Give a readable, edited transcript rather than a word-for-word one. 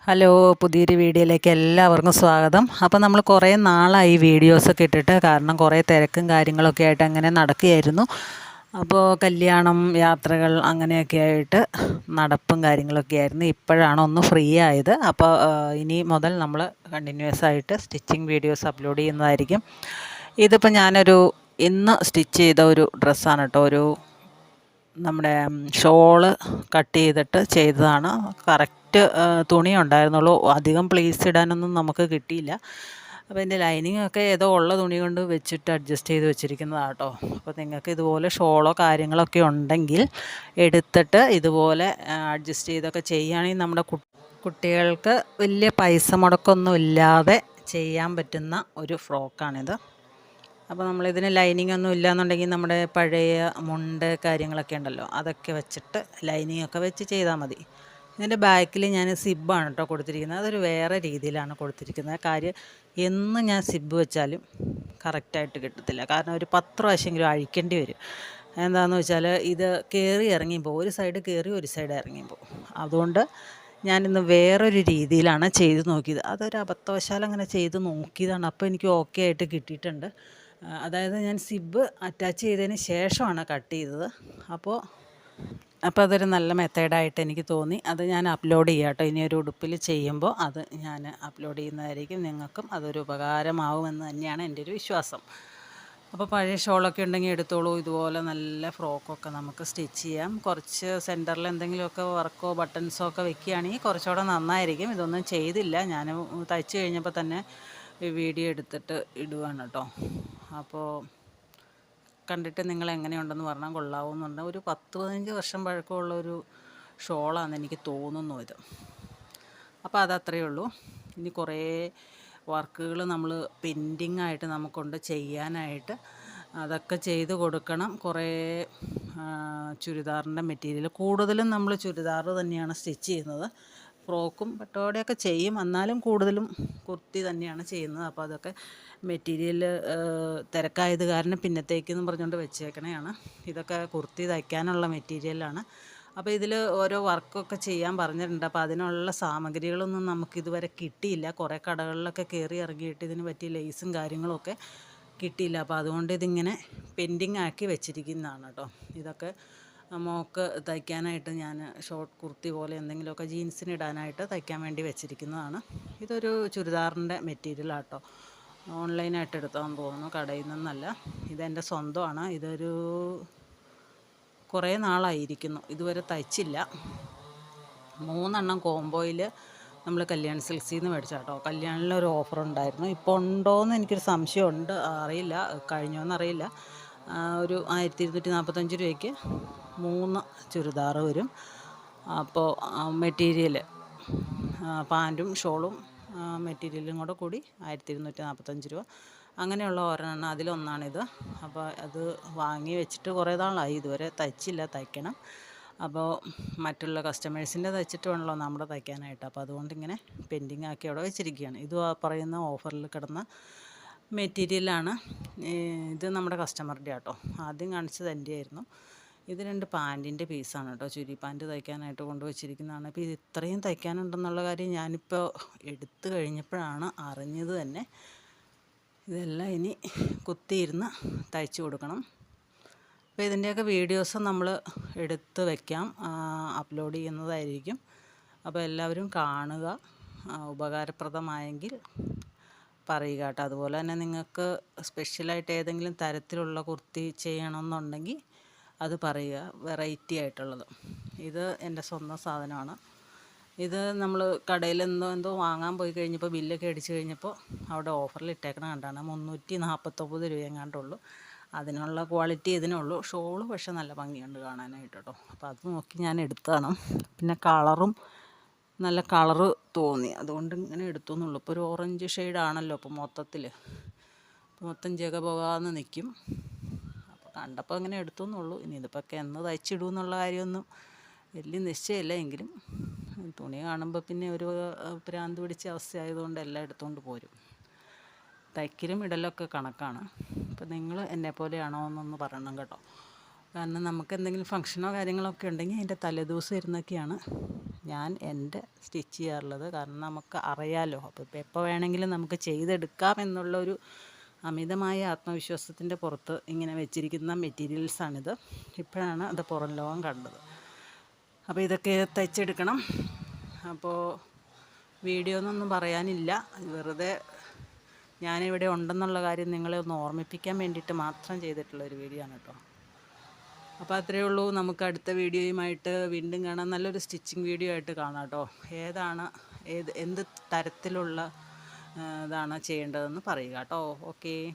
Hello, പുതിയൊരു വീഡിയോയിലേക്ക് എല്ലാവർക്കും സ്വാഗതം. അപ്പോൾ നമ്മൾ കുറേ നാളായി വീഡിയോസൊക്കെ ഇട്ടിട്ട്, കാരണം കുറേ തിരക്കും കാര്യങ്ങളൊക്കെ ആയിട്ട് അങ്ങനെ നടക്കുകയായിരുന്നു. അപ്പോൾ കല്യാണം, യാത്രകൾ അങ്ങനെയൊക്കെ ആയിട്ട് നടപ്പും കാര്യങ്ങളൊക്കെ ആയിരുന്നു. ഇപ്പോഴാണ് ഒന്ന് ഫ്രീ ആയത്. അപ്പോൾ ഇനി മുതൽ നമ്മൾ കണ്ടിന്യൂസ് ആയിട്ട് സ്റ്റിച്ചിങ് വീഡിയോസ് അപ്ലോഡ് ചെയ്യുന്നതായിരിക്കും. ഇതിപ്പോൾ ഇന്ന് സ്റ്റിച്ച് ചെയ്ത ഒരു ഡ്രസ്സാണ് കേട്ടോ. നമ്മുടെ ഷോള് കട്ട് ചെയ്തിട്ട് ചെയ്തതാണ്. കറക്റ്റ് തുണി ഉണ്ടായിരുന്നുള്ളൂ, അധികം പ്ലീറ്റ്സ് ഇടാനൊന്നും നമുക്ക് കിട്ടിയില്ല. അപ്പോൾ ഇതിൻ്റെ ലൈനിങ്ങൊക്കെ ഏതോ ഉള്ള തുണി കൊണ്ട് വെച്ചിട്ട് അഡ്ജസ്റ്റ് ചെയ്ത് വെച്ചിരിക്കുന്നതാണ് കേട്ടോ. അപ്പോൾ നിങ്ങൾക്ക് ഇതുപോലെ ഷോളോ കാര്യങ്ങളൊക്കെ ഉണ്ടെങ്കിൽ എടുത്തിട്ട് ഇതുപോലെ അഡ്ജസ്റ്റ് ചെയ്തൊക്കെ ചെയ്യുകയാണെങ്കിൽ നമ്മുടെ കുട്ടികൾക്ക് വലിയ പൈസ മുടക്കൊന്നും ഇല്ലാതെ ചെയ്യാൻ പറ്റുന്ന ഒരു ഫ്രോക്കാണിത്. അപ്പോൾ നമ്മളിതിന് ലൈനിങ് ഒന്നും ഇല്ലയെന്നുണ്ടെങ്കിൽ നമ്മുടെ പഴയ മുണ്ട് കാര്യങ്ങളൊക്കെ ഉണ്ടല്ലോ, അതൊക്കെ വെച്ചിട്ട് ലൈനിങ്ങൊക്കെ വെച്ച് ചെയ്താൽ മതി. ഇതിൻ്റെ ബാക്കിൽ ഞാൻ സിബ്ബാണ് കേട്ടോ കൊടുത്തിരിക്കുന്നത്. അതൊരു വേറെ രീതിയിലാണ് കൊടുത്തിരിക്കുന്നത്. കാര്യം എന്ന് ഞാൻ സിബ്ബ് വെച്ചാലും കറക്റ്റായിട്ട് കിട്ടത്തില്ല. കാരണം ഒരു 10 പ്രാവശ്യമെങ്കിലും അഴിക്കേണ്ടി വരും. എന്താണെന്ന് വെച്ചാൽ ഇത് കയറി ഇറങ്ങിപ്പോൾ ഒരു സൈഡ് കയറി ഒരു സൈഡ് ഇറങ്ങിപ്പോൾ, അതുകൊണ്ട് ഞാനിന്ന് വേറൊരു രീതിയിലാണ് ചെയ്ത് നോക്കിയത്. അതൊരു അബദ്ധവശാൽ അങ്ങനെ ചെയ്ത് നോക്കിയതാണ്. അപ്പോൾ എനിക്ക് ഓക്കെ ആയിട്ട് കിട്ടിയിട്ടുണ്ട്. അതായത് ഞാൻ സിബ്ബ് അറ്റാച്ച് ചെയ്തതിന് ശേഷമാണ് കട്ട് ചെയ്തത്. അപ്പോൾ അതൊരു നല്ല മെത്തേഡായിട്ട് എനിക്ക് തോന്നി. അത് ഞാൻ അപ്ലോഡ് ചെയ്യാം കേട്ടോ. ഇനി ഒരു ഉടുപ്പിൽ ചെയ്യുമ്പോൾ അത് ഞാൻ അപ്ലോഡ് ചെയ്യുന്നതായിരിക്കും. നിങ്ങൾക്കും അതൊരു ഉപകാരമാവുമെന്ന് തന്നെയാണ് എൻ്റെ ഒരു വിശ്വാസം. അപ്പോൾ പഴയ ഷോളൊക്കെ ഉണ്ടെങ്കിൽ എടുത്തോളൂ. ഇതുപോലെ നല്ല ഫ്രോക്കൊക്കെ നമുക്ക് സ്റ്റിച്ച് ചെയ്യാം. കുറച്ച് സെൻറ്ററിൽ എന്തെങ്കിലുമൊക്കെ വർക്കോ ബട്ടൺസോ ഒക്കെ വെക്കുകയാണെങ്കിൽ കുറച്ചുകൂടെ നന്നായിരിക്കും. ഇതൊന്നും ചെയ്തില്ല, ഞാൻ തയ്ച്ച് കഴിഞ്ഞപ്പോൾ തന്നെ വീഡിയോ എടുത്തിട്ട് ഇടുവാണ് കേട്ടോ. അപ്പോൾ കണ്ടിട്ട് നിങ്ങൾ എങ്ങനെയുണ്ടെന്ന് പറഞ്ഞാൽ കൊള്ളാവുന്നുണ്ട്. ഒരു 10-15 വർഷം പഴക്കമുള്ളൊരു ഷോളാണെന്ന് എനിക്ക് തോന്നുന്നു ഇത്. അപ്പോൾ അതത്രയേ ഉള്ളൂ. ഇനി കുറേ വർക്കുകൾ നമ്മൾ പെൻഡിങ് ആയിട്ട് നമുക്കുണ്ട് ചെയ്യാനായിട്ട്. അതൊക്കെ ചെയ്ത് കൊടുക്കണം. കുറേ ചുരിദാറിൻ്റെ മെറ്റീരിയൽ, കൂടുതലും നമ്മൾ ചുരിദാർ തന്നെയാണ് സ്റ്റിച്ച് ചെയ്യുന്നത്. ഫ്രോക്കും പട്ടോടെയൊക്കെ ചെയ്യും, എന്നാലും കൂടുതലും കുർത്തി തന്നെയാണ് ചെയ്യുന്നത്. അപ്പോൾ അതൊക്കെ മെറ്റീരിയൽ തിരക്കായത് കാരണം പിന്നത്തേക്കെന്ന് പറഞ്ഞുകൊണ്ട് വെച്ചേക്കണതാണ്. ഇതൊക്കെ കുർത്തി തയ്ക്കാനുള്ള മെറ്റീരിയലാണ്. അപ്പോൾ ഇതിൽ ഓരോ വർക്കൊക്കെ ചെയ്യാൻ പറഞ്ഞിട്ടുണ്ട്. അപ്പോൾ അതിനുള്ള സാമഗ്രികളൊന്നും നമുക്കിതുവരെ കിട്ടിയില്ല. കുറേ കടകളിലൊക്കെ കയറി ഇറങ്ങിയിട്ട് ഇതിന് പറ്റിയ ലേസും കാര്യങ്ങളൊക്കെ കിട്ടിയില്ല. അപ്പോൾ അതുകൊണ്ട് ഇതിങ്ങനെ പെൻഡിങ് ആക്കി വെച്ചിരിക്കുന്നതാണ് കേട്ടോ. ഇതൊക്കെ മോൾക്ക് തയ്ക്കാനായിട്ട് ഞാൻ ഷോർട്ട് കുർത്തി പോലെ എന്തെങ്കിലുമൊക്കെ ജീൻസിന് ഇടാനായിട്ട് തയ്ക്കാൻ വേണ്ടി വെച്ചിരിക്കുന്നതാണ്. ഇതൊരു ചുരിദാറിൻ്റെ മെറ്റീരിയലാണ് കേട്ടോ. ഓൺലൈനായിട്ട് എടുത്തതെന്ന് തോന്നുന്നു, കടയിൽ നിന്നല്ല. ഇതെൻ്റെ സ്വന്തമാണ്. ഇതൊരു കുറേ നാളായിരിക്കുന്നു, ഇതുവരെ തയ്ച്ചില്ല. 3 കോംബോയിൽ നമ്മൾ കല്യാൺ സിൽക്സിൽ നിന്ന് മേടിച്ചാൽ കേട്ടോ. കല്യാണിലൊരു ഓഫർ ഉണ്ടായിരുന്നു. ഇപ്പോൾ ഉണ്ടോയെന്ന് എനിക്കൊരു സംശയമുണ്ട്, അറിയില്ല, കഴിഞ്ഞോന്നറിയില്ല. ഒരു 1245 രൂപയ്ക്ക് 3 ചുരിദാർ വരും. അപ്പോൾ മെറ്റീരിയൽ പാൻറ്റും ഷോളും മെറ്റീരിയലും കൂടെ കൂടി 1245 രൂപ. അങ്ങനെയുള്ള ഒരെണ്ണം, അതിലൊന്നാണിത്. അപ്പോൾ അത് വാങ്ങി വെച്ചിട്ട് കുറേ നാളായി, ഇതുവരെ തയ്ച്ചില്ല, തയ്ക്കണം. അപ്പോൾ മറ്റുള്ള കസ്റ്റമേഴ്സിൻ്റെ തയ്ച്ചിട്ട് വേണമല്ലോ നമ്മുടെ തയ്ക്കാനായിട്ട്. അപ്പോൾ അതുകൊണ്ട് ഇങ്ങനെ പെൻഡിങ് ആക്കി അവിടെ വെച്ചിരിക്കുകയാണ്. ഇത് പറയുന്ന ഓഫറിൽ കിടന്ന മെറ്റീരിയലാണ്. ഇത് നമ്മുടെ കസ്റ്റമറുടെ കേട്ടോ. ആദ്യം കാണിച്ചത് എൻ്റെ ആയിരുന്നു. ഇത് 2 പാൻറ്റിൻ്റെ പീസാണ് കേട്ടോ. ചുരി പാൻറ്റ് തയ്ക്കാനായിട്ട് കൊണ്ടുവച്ചിരിക്കുന്നതാണ്. അപ്പോൾ ഇത് ഇത്രയും തയ്ക്കാനുണ്ടെന്നുള്ള കാര്യം ഞാനിപ്പോൾ എടുത്തു കഴിഞ്ഞപ്പോഴാണ് അറിഞ്ഞത് തന്നെ. ഇതെല്ലാം ഇനി കുത്തിയിരുന്ന് തയ്ച്ചു കൊടുക്കണം. അപ്പോൾ ഇതിൻ്റെയൊക്കെ വീഡിയോസ് നമ്മൾ എടുത്ത് വയ്ക്കാം, അപ്ലോഡ് ചെയ്യുന്നതായിരിക്കും. അപ്പോൾ എല്ലാവരും കാണുക, ഉപകാരപ്രദമായെങ്കിൽ പറയുക കേട്ടോ. അതുപോലെ തന്നെ നിങ്ങൾക്ക് സ്പെഷ്യലായിട്ട് ഏതെങ്കിലും തരത്തിലുള്ള കുർത്തി ചെയ്യണമെന്നുണ്ടെങ്കിൽ അത് പറയുക, വെറൈറ്റി ആയിട്ടുള്ളത്. ഇത് എൻ്റെ സ്വന്തം സാധനമാണ്. ഇത് നമ്മൾ കടയിൽ എന്തോ വാങ്ങാൻ പോയി കഴിഞ്ഞപ്പോൾ ബില്ലൊക്കെ അടിച്ച് കഴിഞ്ഞപ്പോൾ അവിടെ ഓഫറിൽ ഇട്ടേക്കണ കണ്ടാണ്. 349 രൂപ എങ്ങാണ്ടുള്ളൂ. അതിനുള്ള ക്വാളിറ്റി ഇതിനുള്ളൂ. ഷോള് പക്ഷേ നല്ല ഭംഗിയുണ്ട് കാണാനായിട്ട് കേട്ടോ. അപ്പോൾ അത് നോക്കി ഞാൻ എടുത്തതാണ്. പിന്നെ കളറും നല്ല കളറ് തോന്നി, അതുകൊണ്ട് ഇങ്ങനെ എടുത്തു എന്നുള്ളൂ. ഇപ്പോൾ ഒരു ഓറഞ്ച് ഷെയ്ഡാണല്ലോ ഇപ്പോൾ മൊത്തം ജഗപോകാന്ന് നിൽക്കും. അപ്പോൾ കണ്ടപ്പോൾ അങ്ങനെ എടുത്തു എന്നുള്ളൂ. ഇനി ഇതിപ്പോൾ എന്ന് തയ്ച്ചിടും എന്നുള്ള കാര്യമൊന്നും വലിയ നിശ്ചയമില്ല. എങ്കിലും തുണി കാണുമ്പോൾ പിന്നെ ഒരു ഭ്രാന്ത് പിടിച്ച അവസ്ഥയായതുകൊണ്ട് എല്ലാം എടുത്തുകൊണ്ട് പോരും. തയ്ക്കലും ഇടലൊക്കെ കണക്കാണ്. അപ്പോൾ നിങ്ങൾ എന്നെപ്പോലെയാണോ എന്നൊന്ന് പറയണം കേട്ടോ. കാരണം നമുക്ക് എന്തെങ്കിലും ഫംഗ്ഷനോ കാര്യങ്ങളൊക്കെ ഉണ്ടെങ്കിൽ അതിൻ്റെ തലേദിവസം ഇരുന്നൊക്കെയാണ് ഞാൻ എൻ്റെ സ്റ്റിച്ച് ചെയ്യാറുള്ളത്. കാരണം നമുക്ക് അറിയാമല്ലോ, അപ്പോൾ ഇപ്പോൾ എപ്പോൾ വേണമെങ്കിലും നമുക്ക് ചെയ്തെടുക്കാം എന്നുള്ളൊരു അമിതമായ ആത്മവിശ്വാസത്തിൻ്റെ പുറത്ത് ഇങ്ങനെ വെച്ചിരിക്കുന്ന മെറ്റീരിയൽസാണിത്. ഇപ്പോഴാണ് അത് പുറം ലോകം കണ്ടത്. അപ്പോൾ ഇതൊക്കെ തയ്ച്ചെടുക്കണം. അപ്പോൾ വീഡിയോ എന്നൊന്നും പറയാനില്ല, വെറുതെ ഞാനിവിടെ ഉണ്ടെന്നുള്ള കാര്യം നിങ്ങളെ ഒന്ന് ഓർമ്മിപ്പിക്കാൻ വേണ്ടിയിട്ട് മാത്രം ചെയ്തിട്ടുള്ളൊരു വീഡിയോ ആണ് കേട്ടോ. അപ്പോൾ അത്രയേ ഉള്ളൂ. നമുക്ക് അടുത്ത വീഡിയോയുമായിട്ട് വീണ്ടും കാണാം. നല്ലൊരു സ്റ്റിച്ചിങ് വീഡിയോ ആയിട്ട് കാണാം കേട്ടോ. എന്ത് തരത്തിലുള്ള ഇതാണ് ചെയ്യേണ്ടതെന്ന് പറയുക കേട്ടോ. ഓക്കേ.